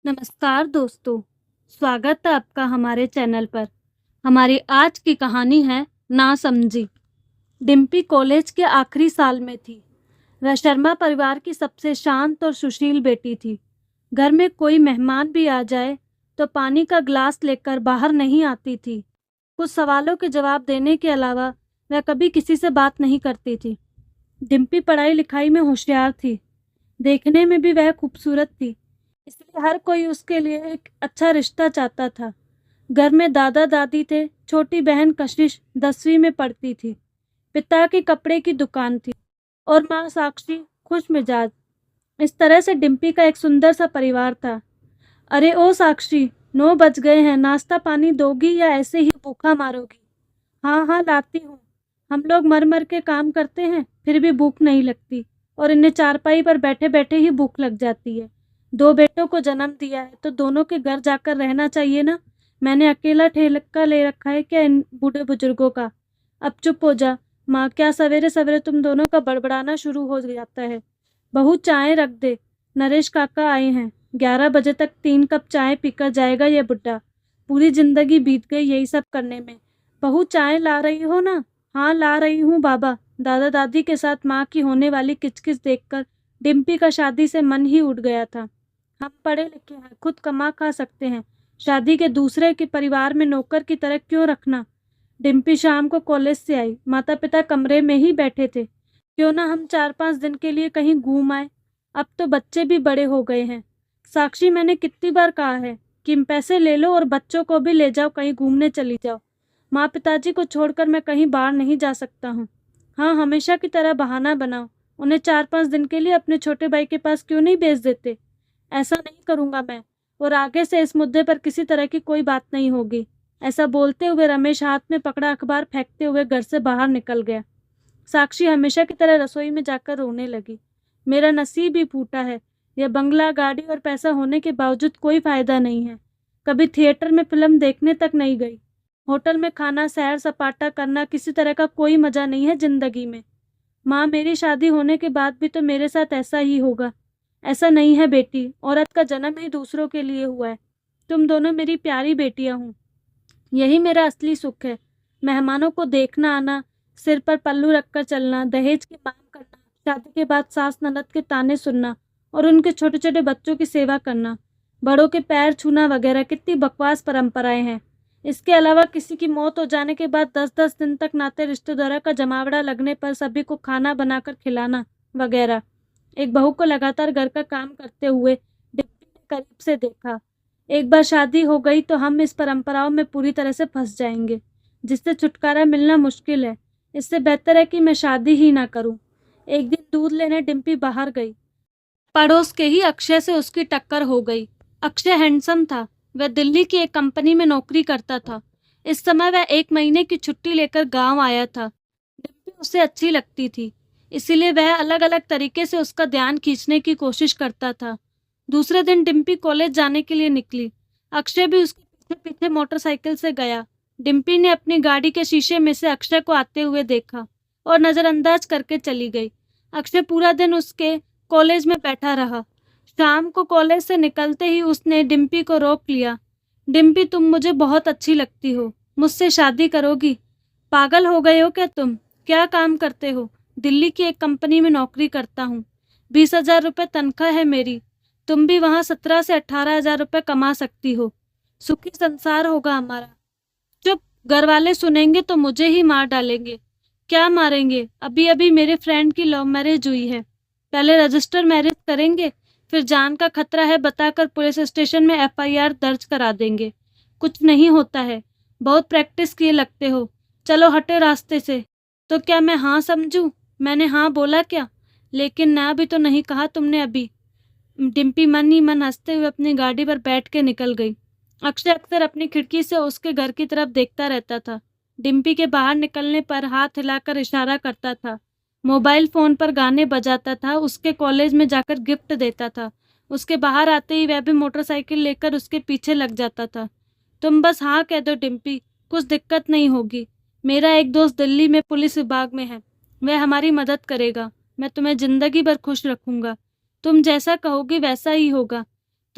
नमस्कार दोस्तों, स्वागत है आपका हमारे चैनल पर। हमारी आज की कहानी है ना समझी। डिम्पी कॉलेज के आखिरी साल में थी। वह शर्मा परिवार की सबसे शांत और सुशील बेटी थी। घर में कोई मेहमान भी आ जाए तो पानी का ग्लास लेकर बाहर नहीं आती थी। कुछ सवालों के जवाब देने के अलावा वह कभी किसी से बात नहीं करती थी। डिम्पी पढ़ाई लिखाई में होशियार थी। देखने में भी वह खूबसूरत थी, इसलिए हर कोई उसके लिए एक अच्छा रिश्ता चाहता था। घर में दादा दादी थे, छोटी बहन कशिश 10वीं में पढ़ती थी, पिता की कपड़े की दुकान थी और माँ साक्षी खुश मिजाज। इस तरह से डिम्पी का एक सुंदर सा परिवार था। अरे ओ साक्षी, 9 बज गए हैं, नाश्ता पानी दोगी या ऐसे ही भूखा मारोगी? हाँ हाँ लाती हूँ। हम लोग मर मर के काम करते हैं, फिर भी भूख नहीं लगती, और इन्हें चारपाई पर बैठे बैठे ही भूख लग जाती है। 2 बेटों को जन्म दिया है तो दोनों के घर जाकर रहना चाहिए ना। मैंने अकेला ठेका ले रखा है क्या इन बूढ़े बुजुर्गों का? अब चुप हो जा माँ, क्या सवेरे सवेरे तुम दोनों का बड़बड़ाना शुरू हो जाता है। बहू चाय रख दे, नरेश काका आए हैं। 11 बजे तक 3 कप चाय पीकर जाएगा ये बुड्ढा। पूरी जिंदगी बीत गई यही सब करने में। बहू चाय ला रही हो ना? हाँ ला रही हूँ बाबा। दादा दादी के साथ माँ की होने वाली किचकिच देखकर डिम्पी का शादी से मन ही उठ गया था। हम पढ़े लिखे हैं, खुद कमा खा सकते हैं, शादी के दूसरे के परिवार में नौकर की तरह क्यों रखना? डिम्पी शाम को कॉलेज से आई, माता पिता कमरे में ही बैठे थे। क्यों ना हम 4-5 दिन के लिए कहीं घूम आए। अब तो बच्चे भी बड़े हो गए हैं। साक्षी, मैंने कितनी बार कहा है कि पैसे ले लो और बच्चों को भी ले जाओ, कहीं घूमने चली जाओ। माँ पिताजी को छोड़कर मैं कहीं बाहर नहीं जा सकता हूँ। हाँ, हमेशा की तरह बहाना बनाओ। उन्हें 4-5 दिन के लिए अपने छोटे भाई के पास क्यों नहीं भेज देते? ऐसा नहीं करूँगा मैं, और आगे से इस मुद्दे पर किसी तरह की कोई बात नहीं होगी। ऐसा बोलते हुए रमेश हाथ में पकड़ा अखबार फेंकते हुए घर से बाहर निकल गया। साक्षी हमेशा की तरह रसोई में जाकर रोने लगी। मेरा नसीब ही फूटा है। यह बंगला, गाड़ी और पैसा होने के बावजूद कोई फायदा नहीं है। कभी थिएटर में फिल्म देखने तक नहीं गई। होटल में खाना, सैर सपाटा करना, किसी तरह का कोई मजा नहीं है जिंदगी में। माँ, मेरी शादी होने के बाद भी तो मेरे साथ ऐसा ही होगा। ऐसा नहीं है बेटी, औरत का जन्म ही दूसरों के लिए हुआ है। तुम दोनों मेरी प्यारी बेटियां हो। यही मेरा असली सुख है। मेहमानों को देखना आना, सिर पर पल्लू रखकर चलना, दहेज की मांग करना, शादी के बाद सास ननद के ताने सुनना और उनके छोटे छोटे बच्चों की सेवा करना, बड़ों के पैर छूना वगैरह कितनी बकवास परंपराएं हैं। इसके अलावा किसी की मौत हो जाने के बाद 10-10 दिन तक नाते रिश्तेदारों का जमावड़ा लगने पर सभी को खाना बनाकर खिलाना वगैरह। एक बहू को लगातार घर का काम करते हुए डिप्टी ने करीब से देखा। एक बार शादी हो गई तो हम इस परंपराओं में पूरी तरह से फंस जाएंगे, जिससे छुटकारा मिलना मुश्किल है। इससे बेहतर है कि मैं शादी ही ना करूं। एक दिन दूध लेने डिम्पी बाहर गई। पड़ोस के ही अक्षय से उसकी टक्कर हो गई। अक्षय हैंडसम था। वह दिल्ली की एक कंपनी में नौकरी करता था। इस समय वह 1 महीने की छुट्टी लेकर गांव आया था। डिम्पी उसे अच्छी लगती थी, इसीलिए वह अलग अलग तरीके से उसका ध्यान खींचने की कोशिश करता था। दूसरे दिन डिम्पी कॉलेज जाने के लिए निकली। अक्षय भी उसके पीछे पीछे मोटरसाइकिल से गया। डिम्पी ने अपनी गाड़ी के शीशे में से अक्षय को आते हुए देखा और नजरअंदाज करके चली गई। अक्षय पूरा दिन उसके कॉलेज में बैठा रहा। शाम को कॉलेज से निकलते ही उसने डिम्पी को रोक लिया। डिम्पी, तुम मुझे बहुत अच्छी लगती हो, मुझसे शादी करोगी? पागल हो गए हो क्या तुम? क्या काम करते हो? दिल्ली की एक कंपनी में नौकरी करता हूँ। 20,000 रुपये तनख्वाह है मेरी। तुम भी वहाँ 17 से 18,000 रुपये कमा सकती हो। सुखी संसार होगा हमारा। चुप, घर वाले सुनेंगे तो मुझे ही मार डालेंगे। क्या मारेंगे? अभी अभी मेरे फ्रेंड की लव मैरिज हुई है। पहले रजिस्टर मैरिज करेंगे, फिर जान का खतरा है बताकर पुलिस स्टेशन में FIR दर्ज करा देंगे। कुछ नहीं होता है, बहुत प्रैक्टिस किए लगते हो। चलो हटे रास्ते से। तो क्या मैं हाँ समझूं? मैंने हाँ बोला क्या? लेकिन ना भी तो नहीं कहा तुमने अभी। डिम्पी मन ही मन हंसते हुए अपनी गाड़ी पर बैठ के निकल गई। अक्षय अक्सर अपनी खिड़की से उसके घर की तरफ देखता रहता था। डिम्पी के बाहर निकलने पर हाथ हिलाकर इशारा करता था। मोबाइल फोन पर गाने बजाता था। उसके कॉलेज में जाकर गिफ्ट देता था। उसके बाहर आते ही वह भी मोटरसाइकिल लेकर उसके पीछे लग जाता था। तुम बस हाँ कह दो डिम्पी, कुछ दिक्कत नहीं होगी। मेरा एक दोस्त दिल्ली में पुलिस विभाग में है, वह हमारी मदद करेगा। मैं तुम्हें जिंदगी भर खुश रखूंगा। तुम जैसा कहोगी वैसा ही होगा।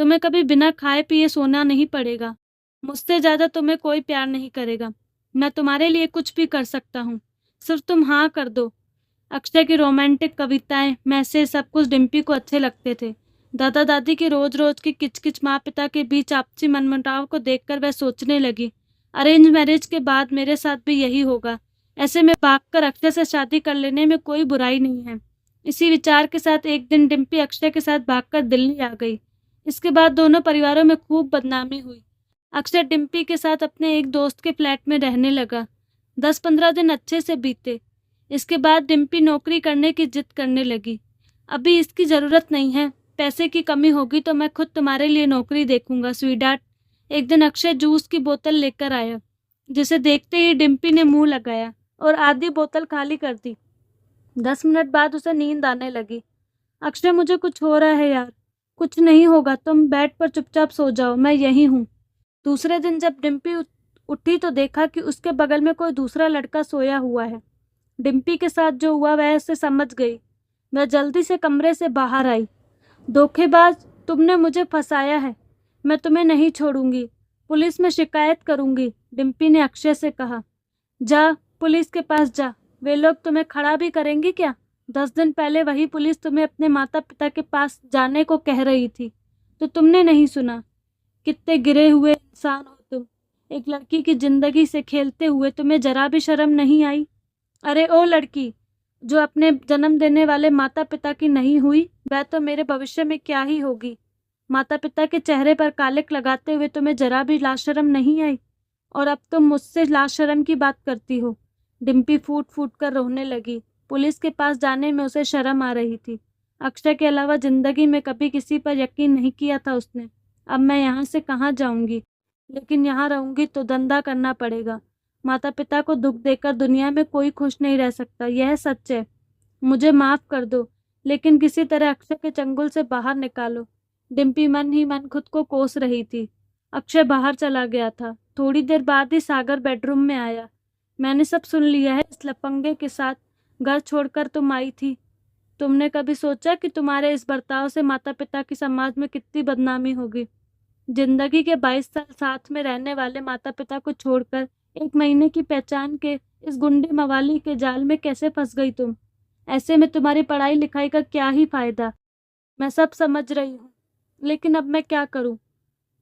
तुम्हें कभी बिना खाए पिए सोना नहीं पड़ेगा। मुझसे ज़्यादा तुम्हें कोई प्यार नहीं करेगा। मैं तुम्हारे लिए कुछ भी कर सकता हूँ, सिर्फ तुम हाँ कर दो। अक्षय की रोमांटिक कविताएं, मैसेज सब कुछ डिम्पी को अच्छे लगते थे। दादा दादी की रोज रोज की किचकिच, माँ पिता के बीच आपसी मनमुटाव को देखकर वह सोचने लगी, अरेंज मैरिज के बाद मेरे साथ भी यही होगा। ऐसे में भागकर अक्षय से शादी कर लेने में कोई बुराई नहीं है। इसी विचार के साथ एक दिन डिम्पी अक्षय के साथ भागकर दिल्ली आ गई। इसके बाद दोनों परिवारों में खूब बदनामी हुई। अक्षय डिम्पी के साथ अपने एक दोस्त के फ्लैट में रहने लगा। 10-15 दिन अच्छे से बीते। इसके बाद डिम्पी नौकरी करने की जिद करने लगी। अभी इसकी ज़रूरत नहीं है, पैसे की कमी होगी तो मैं खुद तुम्हारे लिए नौकरी देखूंगा स्वीटहार्ट। एक दिन अक्षय जूस की बोतल लेकर आया, जिसे देखते ही डिम्पी ने मुंह लगाया और आधी बोतल खाली कर दी। 10 मिनट बाद उसे नींद आने लगी। अक्षय, मुझे कुछ हो रहा है यार। कुछ नहीं होगा, तुम बेड पर चुपचाप सो जाओ, मैं यहीं हूँ। दूसरे दिन जब डिम्पी उठी तो देखा कि उसके बगल में कोई दूसरा लड़का सोया हुआ है। डिम्पी के साथ जो हुआ वह उसे समझ गई। वह जल्दी से कमरे से बाहर आई। धोखेबाज, तुमने मुझे फंसाया है। मैं तुम्हें नहीं छोड़ूंगी, पुलिस में शिकायत करूंगी, डिम्पी ने अक्षय से कहा। जा, पुलिस के पास जा, वे लोग तुम्हें खड़ा भी करेंगे क्या? 10 दिन पहले वही पुलिस तुम्हें अपने माता पिता के पास जाने को कह रही थी, तो तुमने नहीं सुना। कितने गिरे हुए इंसान हो तुम। एक लड़की की जिंदगी से खेलते हुए तुम्हें जरा भी शर्म नहीं आई? अरे ओ लड़की, जो अपने जन्म देने वाले माता पिता की नहीं हुई, वह तो मेरे भविष्य में क्या ही होगी। माता पिता के चेहरे पर कालिक लगाते हुए तुम्हें जरा भी लाशरम नहीं आई, और अब तुम मुझसे लाशरम की बात करती हो। डिम्पी फूट फूट कर रोने लगी। पुलिस के पास जाने में उसे शर्म आ रही थी। अक्षय के अलावा जिंदगी में कभी किसी पर यकीन नहीं किया था उसने। अब मैं यहाँ से कहाँ जाऊंगी? लेकिन यहाँ रहूंगी तो धंधा करना पड़ेगा। माता पिता को दुख देकर दुनिया में कोई खुश नहीं रह सकता, यह सच है। मुझे माफ कर दो, लेकिन किसी तरह अक्षय के चंगुल से बाहर निकालो। डिम्पी मन ही मन खुद को कोस रही थी। अक्षय बाहर चला गया था। थोड़ी देर बाद ही सागर बेडरूम में आया। मैंने सब सुन लिया है। इस लफंगे के साथ घर छोड़कर तुम आई थी। तुमने कभी सोचा कि तुम्हारे इस बर्ताव से माता पिता की समाज में कितनी बदनामी होगी? जिंदगी के 22 साल साथ में रहने वाले माता पिता को छोड़कर 1 महीने की पहचान के इस गुंडे मवाली के जाल में कैसे फंस गई तुम? ऐसे में तुम्हारी पढ़ाई लिखाई का क्या ही फायदा? मैं सब समझ रही हूँ, लेकिन अब मैं क्या करूँ?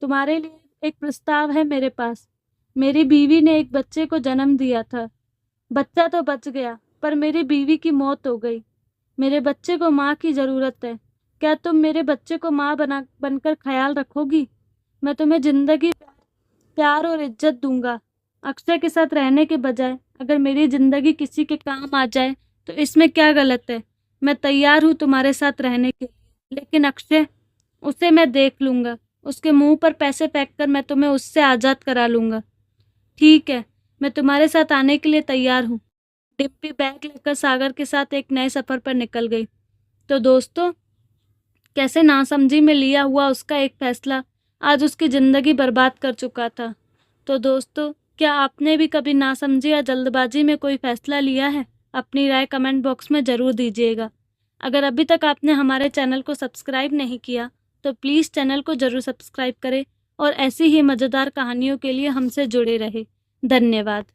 तुम्हारे लिए एक प्रस्ताव है मेरे पास। मेरी बीवी ने एक बच्चे को जन्म दिया था। बच्चा तो बच गया, पर मेरी बीवी की मौत हो गई। मेरे बच्चे को माँ की ज़रूरत है। क्या तुम मेरे बच्चे को माँ बनकर ख्याल रखोगी? मैं तुम्हें जिंदगी प्यार और इज्जत दूंगा। अक्षय के साथ रहने के बजाय अगर मेरी जिंदगी किसी के काम आ जाए तो इसमें क्या गलत है? मैं तैयार हूँ तुम्हारे साथ रहने के लिए। लेकिन अक्षय, उसे मैं देख लूंगा। उसके मुंह पर पैसे फेंक कर मैं तुम्हें उससे आज़ाद करा लूंगा। ठीक है, मैं तुम्हारे साथ आने के लिए तैयार हूँ। डिम्पी बैग लेकर सागर के साथ एक नए सफ़र पर निकल गई। तो दोस्तों, कैसे नासमझी में लिया हुआ उसका एक फैसला आज उसकी ज़िंदगी बर्बाद कर चुका था। तो दोस्तों, क्या आपने भी कभी नासमझी या जल्दबाजी में कोई फ़ैसला लिया है? अपनी राय कमेंट बॉक्स में ज़रूर दीजिएगा। अगर अभी तक आपने हमारे चैनल को सब्सक्राइब नहीं किया तो प्लीज़ चैनल को ज़रूर सब्सक्राइब करें और ऐसी ही मज़ेदार कहानियों के लिए हमसे जुड़े रहें। धन्यवाद।